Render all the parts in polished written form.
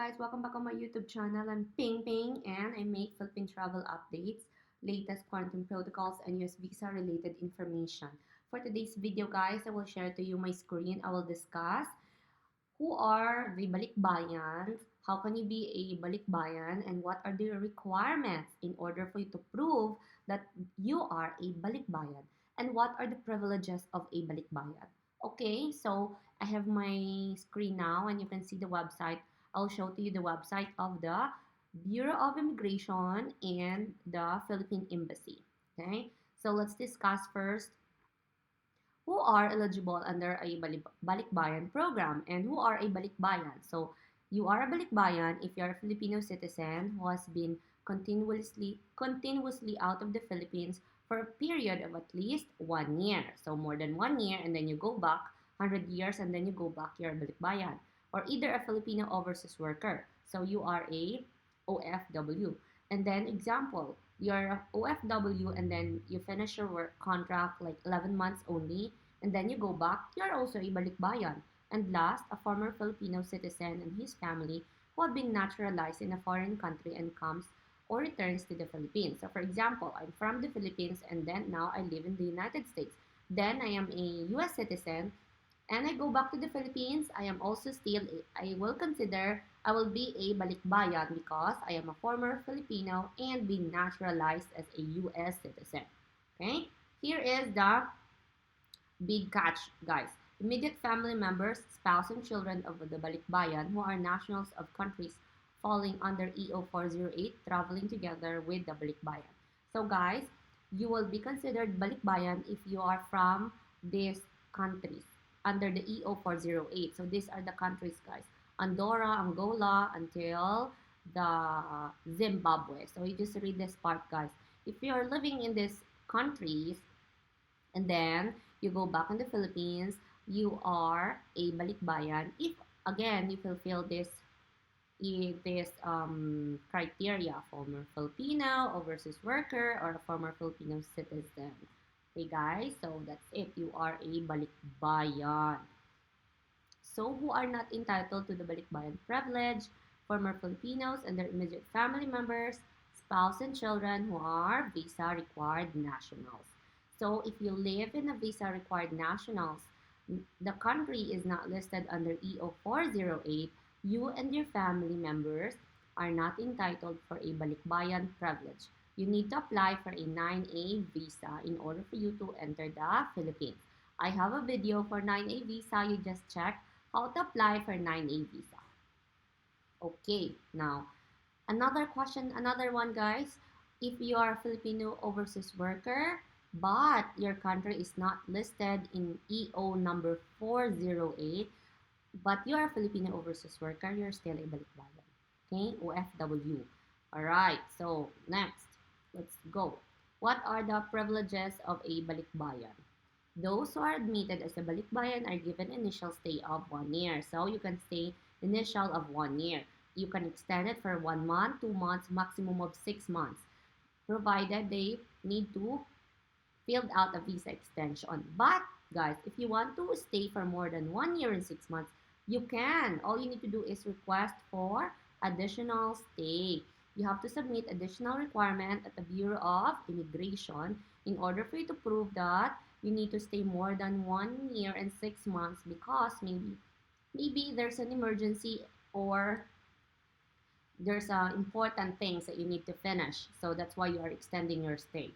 guys, welcome back on my YouTube channel. I'm Ping Ping and I make Philippine travel updates, latest quarantine protocols, and US visa related information. For today's video guys, I will share to you my screen. I will discuss who are the Balikbayans, how can you be a Balikbayan, and what are the requirements in order for you to prove that you are a Balikbayan, and what are the privileges of a Balikbayan. Okay, so I have my screen now and you can see the website. I'll show to you the website of the Bureau of Immigration and the Philippine Embassy. Okay, so let's discuss first who are eligible under a Balikbayan program and who are a Balikbayan. So, you are a Balikbayan if you're a Filipino citizen who has been continuously out of the Philippines for a period of at least 1 year. So, more than 1 year and then you go back, 100 years and then you go back, you're a Balikbayan. Or either a Filipino overseas worker. So, you are a OFW. And then, example, you're a OFW and then you finish your work contract like 11 months only and then you go back, you're also a balikbayan. And last, a former Filipino citizen and his family who have been naturalized in a foreign country and comes or returns to the Philippines. So for example, I'm from the Philippines and then now I live in the United States. Then I am a US citizen and I go back to the Philippines, I am also still, I will consider I will be a balikbayan because I am a former Filipino and been naturalized as a US citizen. Okay? Here is the big catch, guys. Immediate family members, spouse, and children of the balikbayan who are nationals of countries falling under EO 408 traveling together with the balikbayan. So, guys, you will be considered balikbayan if you are from these countries under the EO 408. So, these are the countries, guys. Andorra, Angola, until the Zimbabwe. So, you just read this part, guys. If you are living in these countries, and then you go back in the Philippines, you are a balikbayan. If again you fulfill this criteria, former Filipino, overseas worker, or a former Filipino citizen. Okay, guys, so that's it. You are a balikbayan. So who are not entitled to the balikbayan privilege? Former Filipinos and their immediate family members, spouse and children who are visa required nationals. So if you live in a visa required nationals, the country is not listed under EO 408, you and your family members are not entitled for a balikbayan privilege. You need to apply for a 9A visa in order for you to enter the Philippines. I have a video for 9A visa. You just check how to apply for 9A visa. Okay, now another question, another one, guys. If you are a Filipino overseas worker, but your country is not listed in EO number 408, but you are a Filipino overseas worker, you're still a balikbayan. Okay, OFW. Alright, so next, let's go. What are the privileges of a balikbayan? Those who are admitted as a balikbayan are given initial stay of 1 year. So you can stay initial of 1 year. You can extend it for 1 month, 2 months, maximum of 6 months, provided they need to fill out a visa extension. But guys, if you want to stay for more than 1 year and 6 months, you can. All you need to do is request for additional stay. You have to submit additional requirement at the Bureau of Immigration in order for you to prove that you need to stay more than 1 year and 6 months because maybe there's an emergency or there's important things that you need to finish. So that's why you are extending your stay.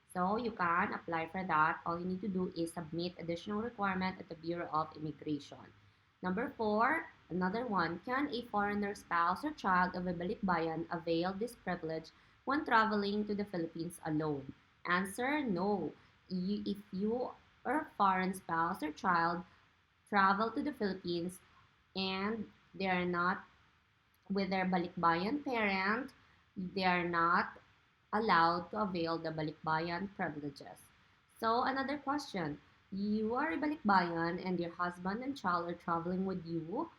So you can apply for that. All you need to do is submit additional requirement at the Bureau of Immigration. Number 4, another one, can a foreigner spouse or child of a balikbayan avail this privilege when traveling to the Philippines alone? Answer, no. If you or a foreign spouse or child travel to the Philippines and they are not with their balikbayan parent, they are not allowed to avail the balikbayan privileges. So another question, you are a balikbayan and your husband and child are traveling with you.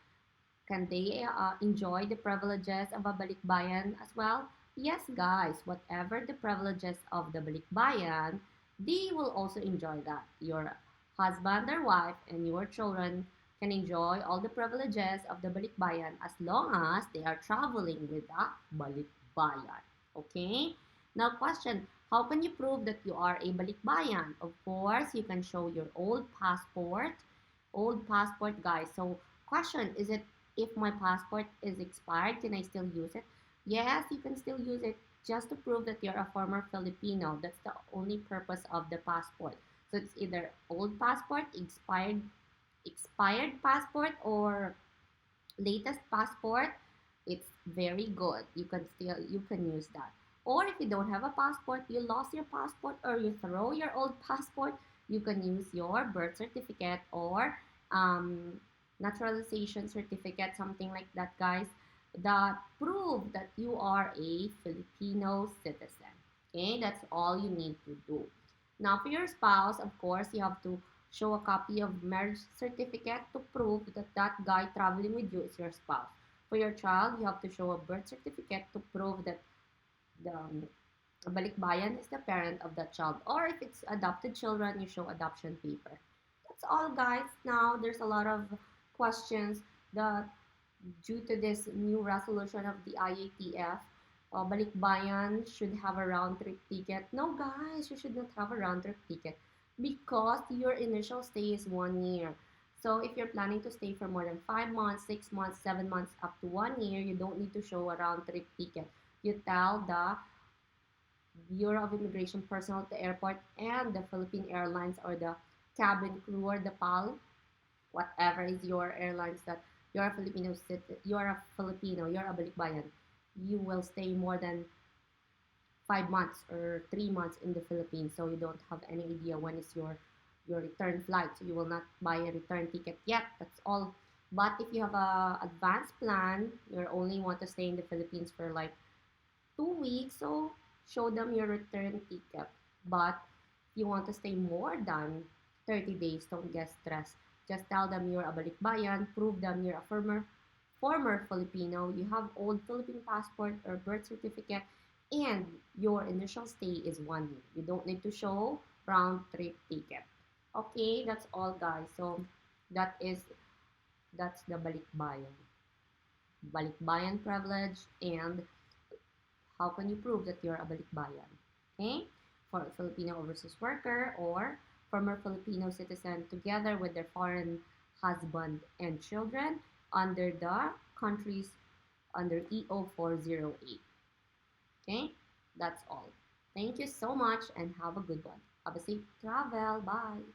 Can they enjoy the privileges of a balikbayan as well? Yes, guys, whatever the privileges of the balikbayan, they will also enjoy that. Your husband or wife and your children can enjoy all the privileges of the Balikbayan as long as they are traveling with the Balikbayan. Okay? Now, question, how can you prove that you are a Balikbayan? Of course, you can show your old passport. Old passport, guys. So, question, is it if my passport is expired, can I still use it? Yes, you can still use it just to prove that you're a former Filipino. That's the only purpose of the passport. So it's either old passport, expired passport, or latest passport. It's very good. You can use that. Or if you don't have a passport, you lost your passport, or you throw your old passport, you can use your birth certificate or um, naturalization certificate, something like that, guys, that prove that you are a Filipino citizen. Okay, that's all you need to do. Now, for your spouse, of course, you have to show a copy of marriage certificate to prove that that guy traveling with you is your spouse. For your child, you have to show a birth certificate to prove that the balikbayan is the parent of that child. Or if it's adopted children, you show adoption paper. That's all, guys. Now, there's a lot of questions that due to this new resolution of the IATF, Balikbayan should have a round trip ticket. No, guys, you should not have a round trip ticket because your initial stay is 1 year. So if you're planning to stay for more than 5 months, 6 months, 7 months, up to 1 year, you don't need to show a round trip ticket. You tell the Bureau of Immigration personnel at the airport and the Philippine Airlines or the cabin crew or the PAL, whatever is your airlines, that you're a Filipino, you're a balikbayan, you will stay more than 5 months or 3 months in the Philippines, so you don't have any idea when is your return flight. So you will not buy a return ticket yet. That's all. But if you have a advanced plan, you only want to stay in the Philippines for like 2 weeks, so show them your return ticket. But if you want to stay more than 30 days, don't get stressed. Just tell them you're a balikbayan, prove them you're a former Filipino, you have old Philippine passport or birth certificate, and your initial stay is 1 year. You don't need to show round trip ticket. Okay, that's all, guys. So that is that's the balikbayan privilege, and how can you prove that you're a balikbayan? Okay? For a Filipino overseas worker or former Filipino citizen together with their foreign husband and children under the countries under EO 408. Okay? That's all. Thank you so much and have a good one. Have a safe travel. Bye.